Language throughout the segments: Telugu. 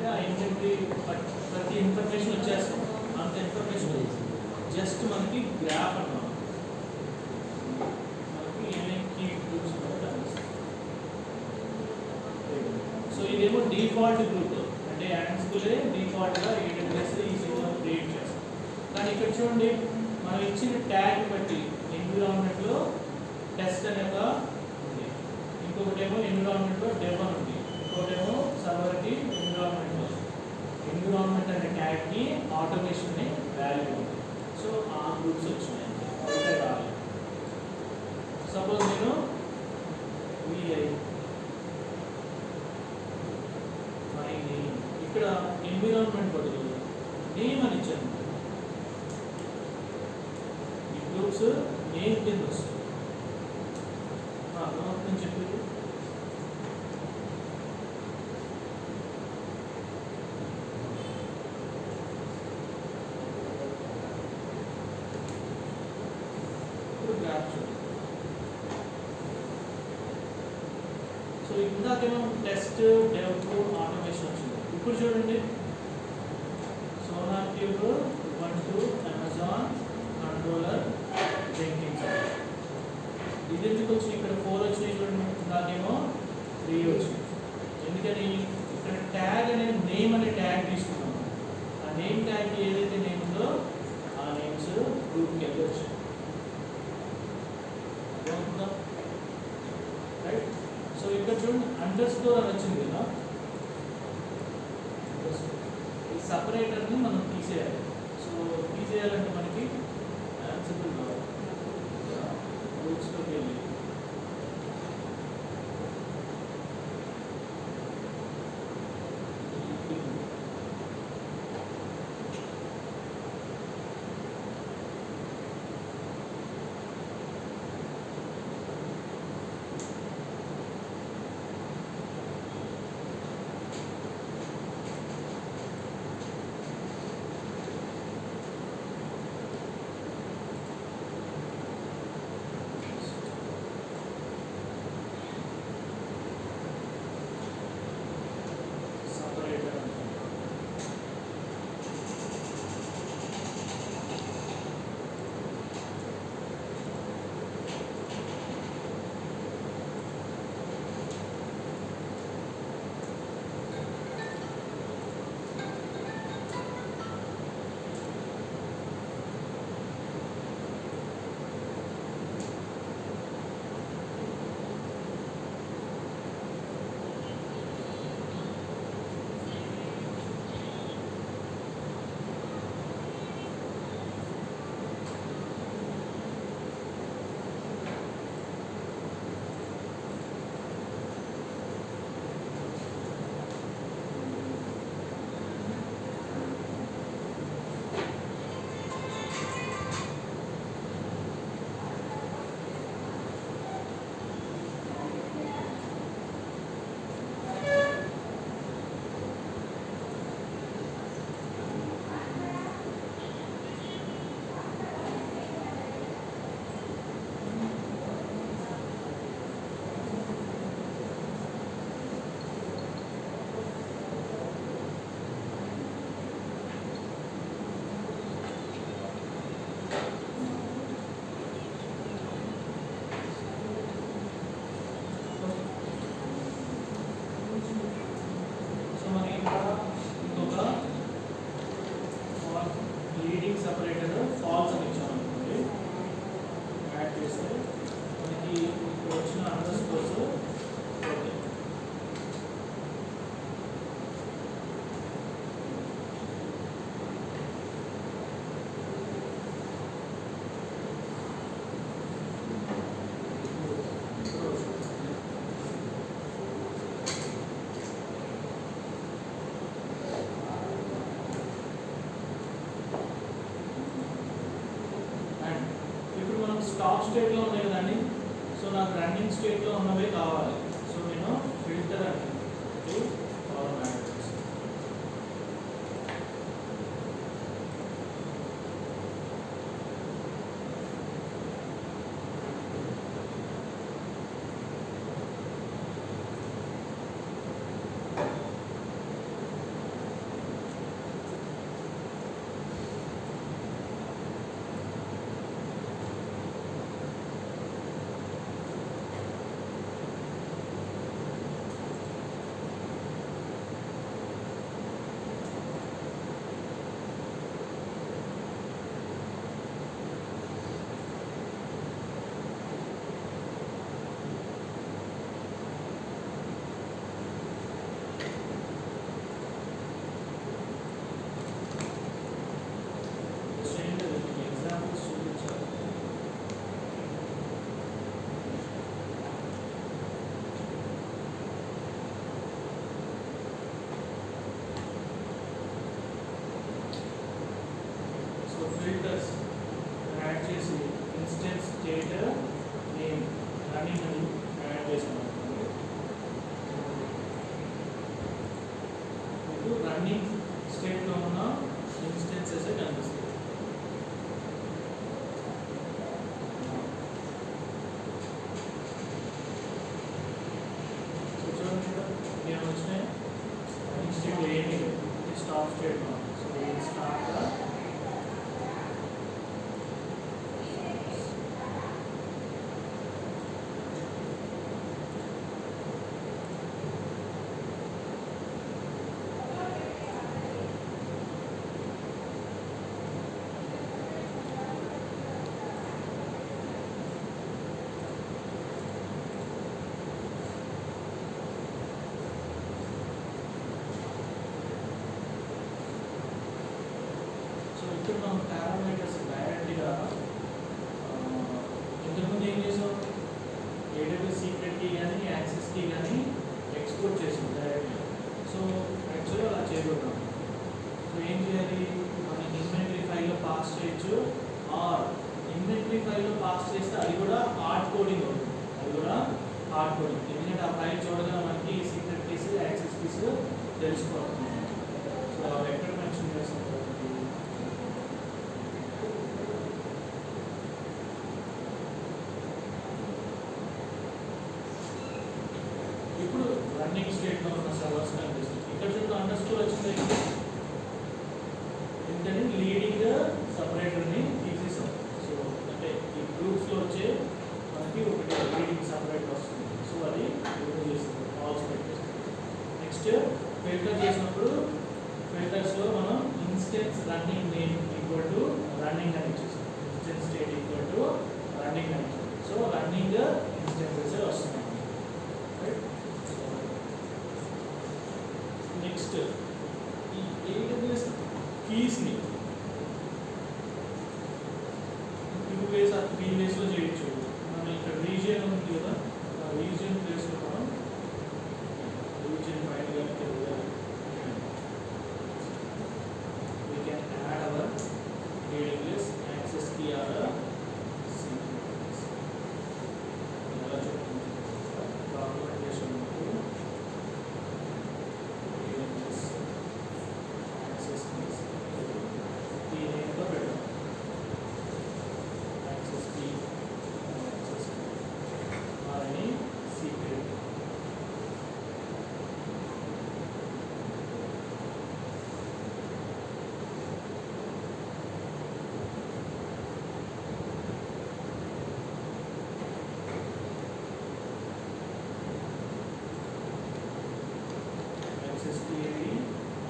ఏంటంటే ఆ ఇండెంట్రీ ప్రతి ఇన్ఫర్మేషన్ వచ్చేస్తుంది. అంత ఇన్ఫర్మేషన్ జస్ట్ మనకి గ్రాఫ్ అన్నమాట. మనకి ఏమేమి కీ గ్రూప్స్ సో ఇదేమో డిఫాల్ట్ గ్రూప్, అంటే యాన్స్కులే డిఫాల్ట్గా AWS ఈజీగా క్రియేట్ చేస్తాం. కానీ ఇక్కడ చూడండి, మనం ఇచ్చిన ట్యాగ్ బట్టి ఎన్విరాన్మెంట్లో టెస్ట్ అనే ఒక ఉంది, ఇంకొకటేమో ఎన్విరాన్మెంట్లో డెవ్ అని ఉంది, ఇంకొకటేమో సర్వర్కి ఎన్విరాన్మెంట్ అనే ట్యాగ్కి ఆటోమేషన్ అనే వాల్యూ ఉంది. సో ఆ గ్రూప్స్ వచ్చినాయి, ఒకటే రావాలి. సపోజ్ నేను VI ఇక్కడ ఎన్విరాన్మెంట్ బదులు నేమ్ అని ఇచ్చాను. ఈ గ్రూప్స్ నేమ్ కింద వస్తుంది. నేను చెప్పేది ఇప్పుడు గ్రాఫ్ చూడండి. సో ఇందాకేమో టెస్ట్ డెవ్ ఆటోమేషన్ వచ్చింది. ఇప్పుడు చూడండి, sonar cube, Ubuntu, Amazon controller, Jenkins. ఇది ఎందుకు వచ్చింది? ఇక్కడ 4 వచ్చినాయి చూడండి, ఇందాకేమో 3 వచ్చినాయి. ఎందుకని? ఇక్కడ ట్యాగ్ అనే నేమ్ అనే ట్యాగ్ తీసుకున్నాము. ఆ నేమ్ ట్యాగ్ ఏదైతే నేమ్ ఉందో ఆ నేమ్స్ గ్రూప్కి వెళ్ళి వచ్చాయి. రైట్. సో ఇక్కడ చూడండి, అండర్స్కోర్ అని వచ్చింది కదా, ఈ సపరేటర్ని మనం తీసేయాలి. సో తీసేయాలంటే మనకి సింపుల్ కావాలి, గ్రూప్స్లోకి వెళ్ళి టాప్ స్టేట్లో ఉన్నాయి కదండి. సో నాకు రన్నింగ్ స్టేట్లో ఉన్నవే కావాలి. సో నేను ఫిల్టర్ అంటే మీకు రన్నింగ్ స్టేట్లో ఉన్న ఇన్స్టెన్సెస్ కనిపిస్తాయి. సో చూడండి నేను వచ్చినాయి రన్నింగ్ స్టేట్ ఏంటి స్టాప్ స్టేట్లో. సో ఇది స్టార్ట్ ఇప్పుడు మనం పారామీటర్స్ డైరెక్ట్గా ఇంతకుముందు ఏం చేసాం, AWS సీక్రెట్ కీ కానీ యాక్సెస్ కీ కానీ ఎక్స్పోర్ట్ చేసాం డైరెక్ట్గా. సో యాక్చువల్గా అలా చేయకూడదు. సో ఏం చేయాలి, మనం ఇన్వెంటరీ ఫైల్లో పాస్ చేయొచ్చు, ఆర్ ఇన్వెంటరీ ఫైల్లో పాస్ చేస్తే అది కూడా హార్డ్ కోడింగ్ అవుతుంది. అది కూడా హార్డ్ కోడింగ్, ఎందుకంటే ఆ ఫైల్ చూడగా మనకి సీక్రెట్ కీస్ యాక్సెస్ కీస్ తెలిసిపోతుంది. సో అవి ఎక్కడ మెన్షన్ చేస్తాం. ఇప్పుడు రన్నింగ్ స్టేట్లో ఉన్న సర్వర్స్ కనిపిస్తుంది. ఇక్కడ చూడండి అండర్స్కోర్ వచ్చింది, ఎందుకంటే లీడింగ్ సపరేటర్ని తీసేసాం. సో అంటే ఈ గ్రూప్స్లో వచ్చే మనకి ఒకటి లీడింగ్ సపరేటర్ వస్తుంది. సో అది రిమూవ్ చేస్తుంది, ఆల్స్ పెట్టేస్తుంది. నెక్స్ట్ ఫిల్టర్ చేసినప్పుడు ఫిల్టర్స్లో మనం instance running name equal to running అని ఇచ్చేస్తాం. Instance state equal to running అని ఇచ్చేస్తాం. సో రన్నింగ్ ఇన్స్టెన్సెస్ వస్తున్నాయి. నెక్స్ట్ ఈ AWS కీస్ని 2 ways or 3 waysలో చేయొచ్చు. మనం ఇక్కడ రీజియన్ ఉంది కదా, ఆ రీజియన్ ప్లేస్లో మనం రీజియన్ పైన we can add our AWS access key or secrets. ఎలా చెప్తుంది డాక్యుమెంటేషన్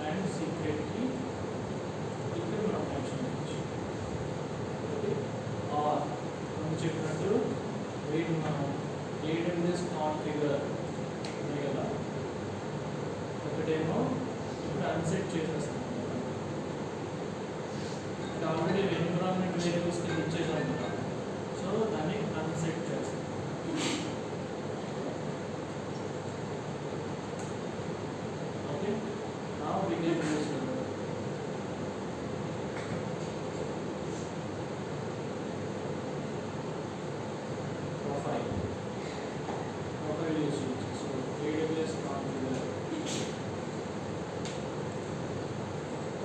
and secret key ఇక్కడ మనం మెన్షన్ చేయొచ్చు. ఆర్ మనం చెప్పినట్టు వీటిని మనం AWS కాన్ఫిగర్ ఉంది కదా, ఒకటేమో ఇప్పుడు అన్సెట్ చేసేస్తాం. ఇది ఆల్రెడీ ఎన్విరాన్మెంట్ వేరియబుల్స్ కింద ఇచ్చేసాం కదా, సో దాన్ని అన్సెట్ చేస్తాం. Okay, now we can use profile use. So AWS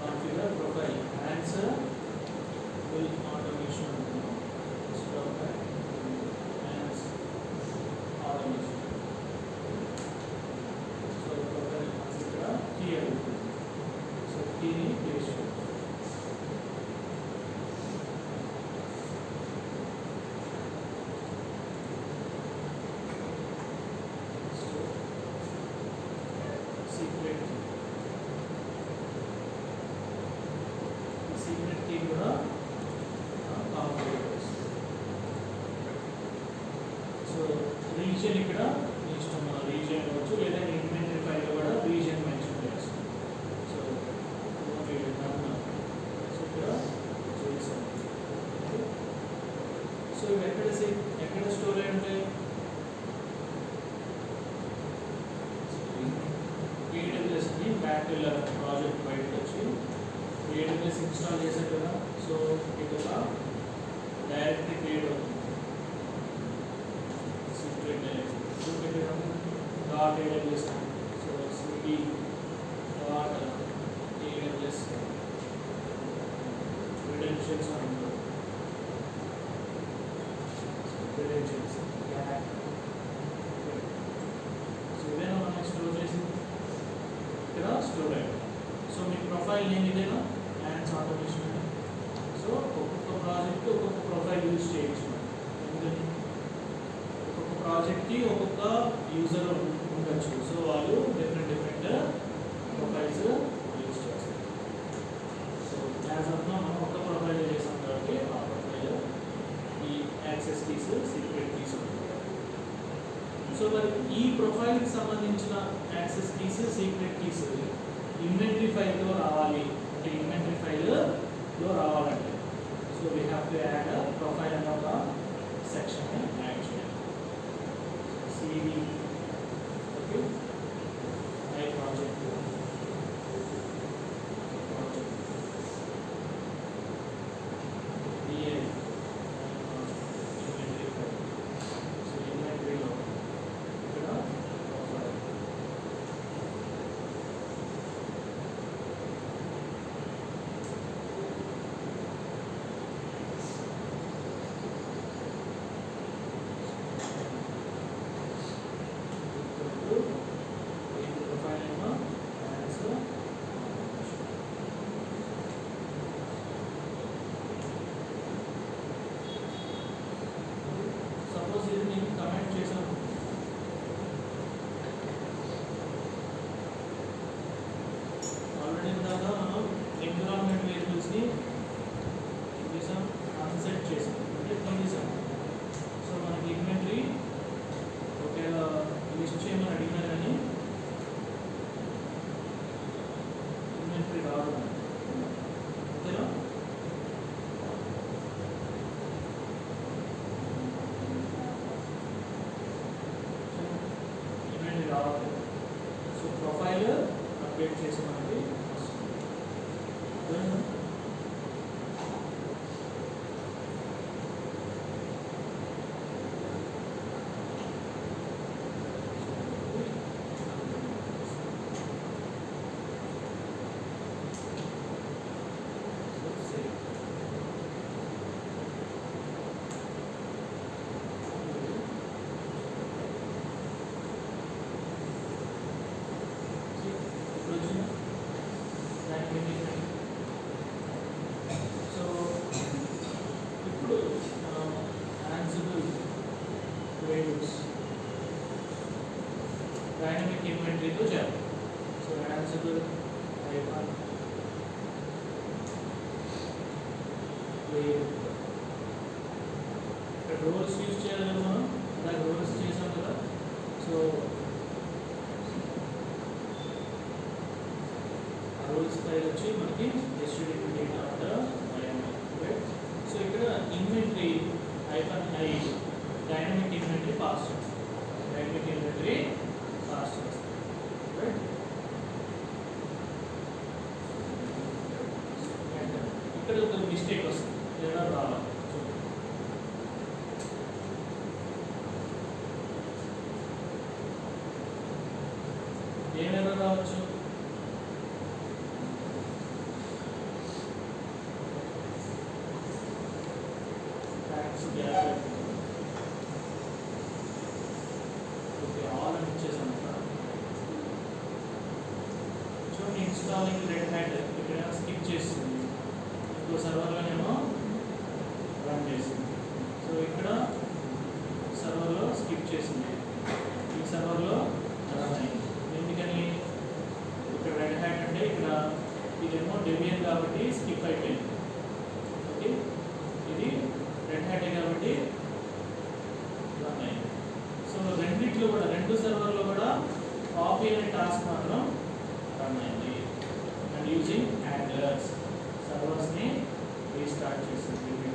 configure profile answer will automation stop that and automation. So profile configure here. So key ni paste. Secret key కూడా కాన్ఫిగర్ చేస్తాం. సో రీజియన్ ఇక్కడ ఇష్టం, మన రీజియన్ కావచ్చు, లేదా ఇన్వెంటరీ ఫైల్లో కూడా రీజియన్ మెన్షన్ చేస్తాం. సో ఇక్కడ చేసాం. సో ఇవి ఎక్కడ స్టోర్ అయి ఉంటాయి, AWS ని బ్యాక్ వెళ్ళాలి ప్రాజెక్ట్ బయటకు వచ్చి AWS ఇన్స్టాల్ చేశారు కదా. సో ఇక్కడ డైరెక్ట్లీ క్రియేట్ అవుతుంది secret direct dot AWS. So cd dot credentials are input. Credentials. Yeah. So then our next store is store. So my profile name is Ants Automation. So project profile use stage. Project ki user ఉండొచ్చు. So వాళ్ళు different profiles use చేస్తారు. So as of now మనం ఒక ప్రొఫైల్ చేసాం కాబట్టి ఆ ప్రొఫైల్ ఈ access keys secret keys so మరి ఈ ప్రొఫైల్ కి సంబంధించిన access keys secret keys inventory file లో రావాలి అంటే ఇన్వెంటరీ ఫైల్ లో రావాలంటే so we have to add a profile అనే ఒక సెక్షన్ యాడ్ చేయాలి. CV okay my project DA inventory file so inventory లో ఇక్కడ profile సపోజ్ ఇది నేను కమెంట్ చేశాను ఆల్రెడీ ఇందాక మనం ఎన్విరాన్మెంట్ వేరియబుల్స్ని చేసాం అన్సెట్ చేసాం అంటే పొందేసాం సో మనకి ఇన్వెంటరీ ఒకవేళ లిస్ట్ చేయమని అడిగినా కానీ ఇన్వెంటరీ రాదు ఓకేనా రావాలి సో ప్రొఫైల్ అప్డేట్ చేసి మనకి సో ఇప్పుడు యాన్సిబుల్ వేరియబుల్స్ డైనమిక్ ఇన్వెంటరీతో చేయాలి సో యాన్సిబుల్ హైఫన్ ఇక్కడ రోల్స్ యూజ్ చేయాలి కదా మనం అలాగే రోల్స్ చేసాం కదా సో రోల్స్ ఫైల్ వచ్చి మనకి HTTP డేటా సో ఇక్కడ inventory -i dynamic inventory pass చేస్తాం డైనమిక్ ఇన్వెంటరీ పాస్ చేస్తాం రైట్ ఇక్కడ ఒక మిస్టేక్ వస్తుంది లేదా రావాలి ఏం ఎర్రర్ రావచ్చు ఇన్స్టాలింగ్ రెడ్ హ్యాట్ ఇక్కడ స్కిప్ చేస్తుంది ఇంకో సర్వర్లోనేమో రన్ చేసింది సో ఇక్కడ సర్వర్లో స్కిప్ చేసింది ఈ సర్వర్లో రన్ అయింది ఎందుకని ఇక్కడ రెడ్ హ్యాట్ అంటే ఇక్కడ ఇదేమో డెబియన్ కాబట్టి స్కిప్ అయిపోయింది ఓకే ఇది రెడ్ హ్యాటే కాబట్టి రన్ అయింది సో రెండిట్లో కూడా రెండు సర్వర్లో కూడా కాపీ అనే టాస్క్ మాత్రం రన్ అయింది అండ్ యూజింగ్ హ్యాండ్లర్స్ సర్వర్స్ని రీస్టార్ట్ చేసింది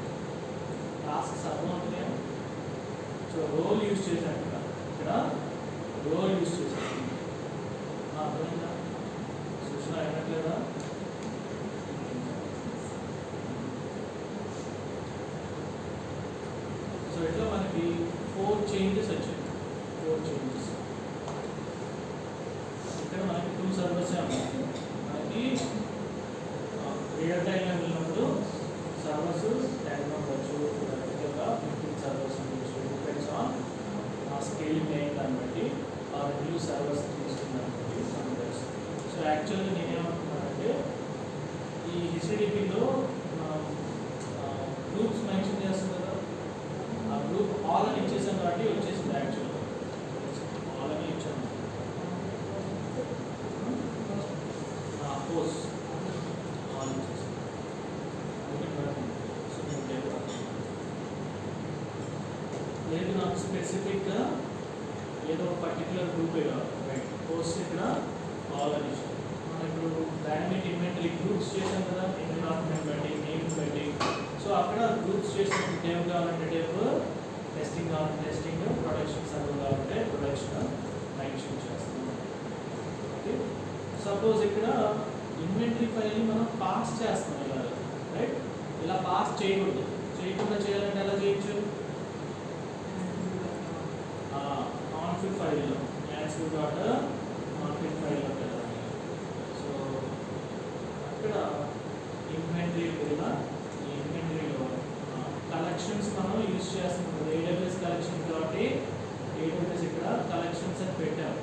టాస్క్స్ అర్థమవుతాయా సో రోల్ యూజ్ చేశాను ఇక్కడ రోల్ యూజ్ చేశాను అర్థమైందా సూచన అయినట్లేదా సో ఇట్లా మనకి 4 చేంజెస్ వచ్చాయి 4 చేంజెస్ ఇక్కడ మనకి 2 సర్వర్సే ఉన్నాయి మనకి రియల్ టైంలో వెళ్ళినప్పుడు సర్వర్స్ vertical 15 servers ఉండొచ్చు. Depends on scaling అయిన దాన్ని బట్టి new servers తీసుకున్నాను బట్టి మనకు తెలుస్తుంది. సో యాక్చువల్గా నేనేమనుకున్నానంటే ఈ HTTPలో గ్రూప్స్ మెన్షన్ చేస్తుంది కదా, ఆ గ్రూప్ ఆల్ అని ఇచ్చేసాను కాబట్టి వచ్చేసింది. యాక్చువల్గా ఆల్ అని ఇచ్చాను. పోస్ట్ ఆల్ ఇచ్చేసాను. సో లేదు నాకు స్పెసిఫిక్గా ఏదో పర్టికులర్ గ్రూపే కావాలి. రైట్, పోస్ట్ ఇక్కడ ఆల్ అని ఇచ్చాను. మనం ఇప్పుడు డైనమిక్ ఇన్వెంటరీ గ్రూప్స్ చేసాం కదా, ఎన్విరాన్మెంట్ బట్టి నేమ్స్ బట్టి. సో అక్కడ గ్రూప్స్ చేసినప్పుడు టేబ్ కావాలంటే టేబ్, టెస్టింగ్ కావాలంటే టెస్టింగ్, ప్రొడక్షన్ సర్వర్ కావాలంటే ప్రొడక్షన్ మెన్షన్ చేస్తాం. ఓకే, సపోజ్ ఇక్కడ ఇన్వెంటరీ ఫైల్ని మనం పాస్ చేస్తాం ఇలా. రైట్, ఇలా పాస్ చేయకూడదు. చేయకుండా చేయాలంటే ఎలా చేయొచ్చు? కాన్ఫిగ్ ఫైల్లో యాన్సిల్ డాట్ కాన్ఫిగ్ ఫైల్లో వెళ్ళాలి. సో అక్కడ ఇన్వెంటరీ వెళ్ళిన ఈ ఇన్వెంటరీలో కలెక్షన్స్ మనం యూజ్ చేస్తున్నాం. AWS కలెక్షన్ కాబట్టి AWS ఇక్కడ కలెక్షన్స్ అని పెట్టాం.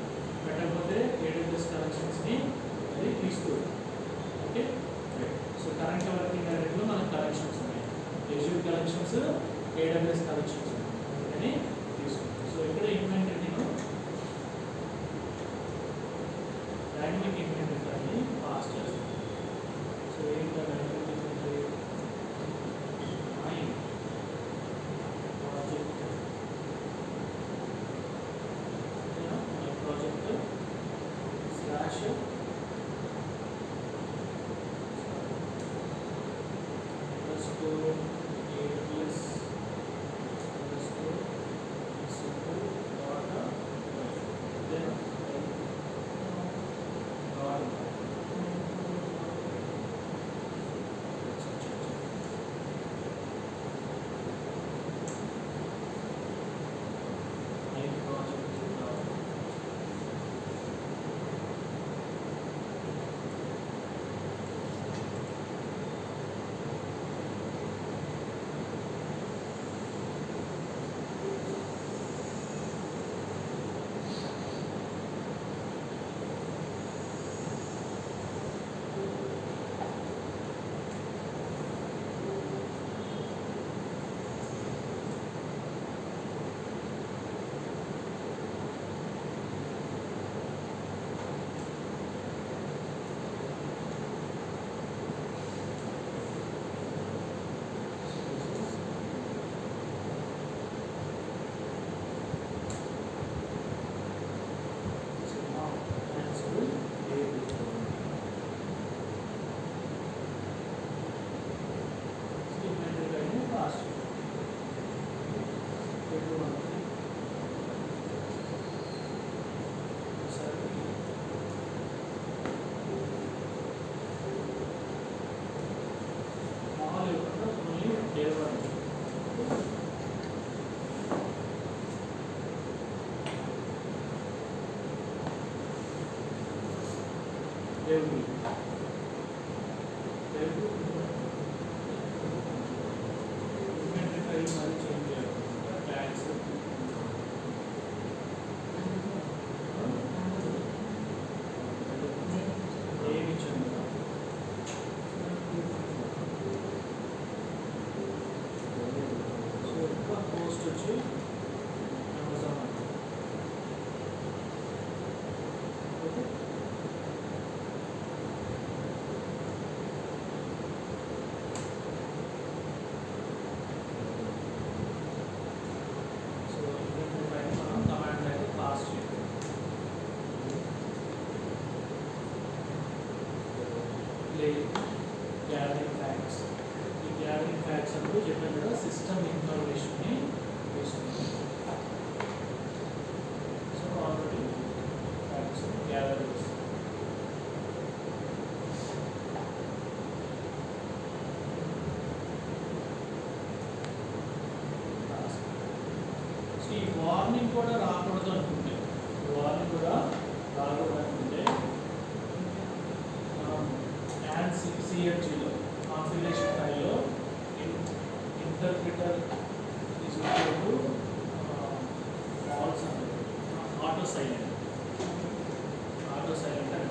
పెట్టకపోతే AWS కలెక్షన్స్ని అది తీసుకోదు. ఓకే, సో కరెంట్ వర్కింగ్ డైరెక్ట్లో మనకు కలెక్షన్స్ ఉన్నాయి. Azure కలెక్షన్స్, AWS కలెక్షన్స్ అని తీసుకుంటాం. సో ఇక్కడ ఇన్వెంటరీ నేను డైనమిక్ ఇన్వెంటరీ ఫైల్ని పాస్ చేస్తాను. సో ఏంటి dynamic inventory? My project, my project slash AWS gathering facts. ఈ gathering facts అంటే చెప్పాను కదా, సిస్టమ్ ఇన్ఫర్మేషన్ని తీసుకుంటాం. సో ఆల్రెడీ ఫ్యాక్ట్స్ గ్యాదర్ చేస్తాం. సో ఈ వార్నింగ్ కూడా రాకూడదు అనుకుంటే, వార్నింగ్ కూడా రాకూడదు అనుకుంటే CFGలో కాన్ఫిగరేషన్ ఫైల్లో interpreter is equal to false and auto silent. Auto silent and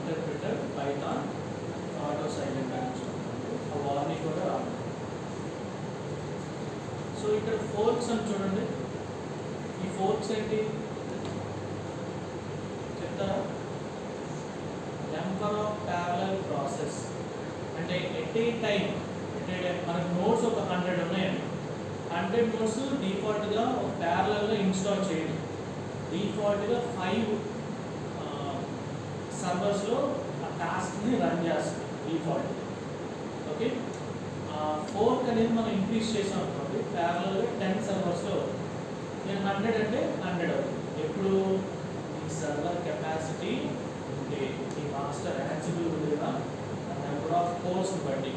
interpreter Python auto silent అని చూడండి. ఆ వార్నింగ్ కూడా రాదు. సో ఇక్కడ ఫోర్క్స్ అని చూడండి. ఈ ఫోర్క్స్ ఏంటి చెప్తారా? నెంబర్ ఆఫ్ ప్యారలల్ ప్రాసెస్ అంటే ఎట్ ఏ టైం మనకు నోట్స్ ఒక 100 ఉన్నాయండి. 100 నోట్స్ డిఫాల్ట్గా ఒక ప్యారలల్గా ఇన్స్టాల్ చేయండి. డిఫాల్ట్గా 5 సర్వర్స్లో ఆ టాస్క్ని రన్ చేస్తుంది డిఫాల్ట్. ఓకే, ఫోర్క్ అనేది మనం ఇంక్రీజ్ చేసాం అనుకోండి, ప్యారలల్గా 10 సర్వర్స్లో నేను 100 అంటే 100 అవుతుంది. ఎప్పుడు ఈ సర్వర్ కెపాసిటీ ఉంటే ఈ మాస్టర్ యాన్సిబుల్ ఉండేదా నెంబర్ ఆఫ్ కోర్స్ని బట్టి.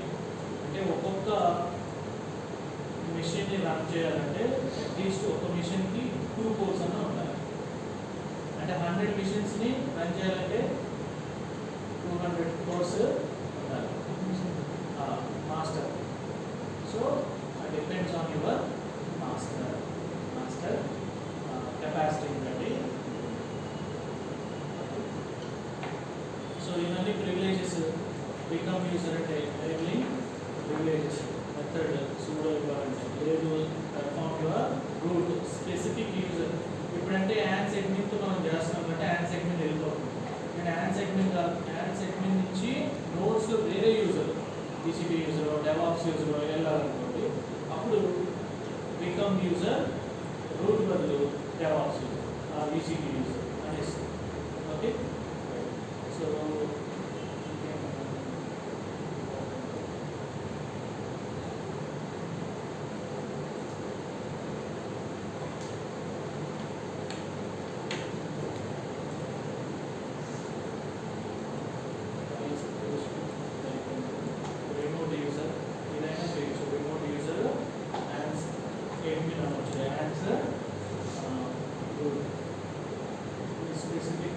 అంటే ఒక్కొక్క మిషన్ని రన్ చేయాలంటే అట్లీస్ట్ ఒక మిషన్కి 2 కోర్స్ అన్న ఉండాలి. అంటే 100 మిషన్స్ని రన్ చేయాలంటే 200 కోర్స్ ఉండాలి master. So depends on your master కెపాసిటీని బట్టి. సో ఇవన్నీ ప్రివిలేజెస్. బికమ్ యూజర్ అంటే ఎనేబులింగ్ ప్రివిలేజెస్ మెథడ్ సూడో ఇవ్వాలంటే లేదు perform your root specific user. ఇప్పుడంటే యాన్ సెగ్మెంట్ మనం చేస్తున్నాం అంటే యాన్ సెగ్మెంట్ వెళ్ళిపోతుంది. నేను యాన్ సెగ్మెంట్ నుంచి నోట్స్లో వేరే user TCP user DevOps user వెళ్ళాలనుకోండి, అప్పుడు బికమ్ యూజర్ రూట్ బదులు డెవాప్స్ యూజర్ టీసీపీ యూజర్ అనేసి. Okay, so specific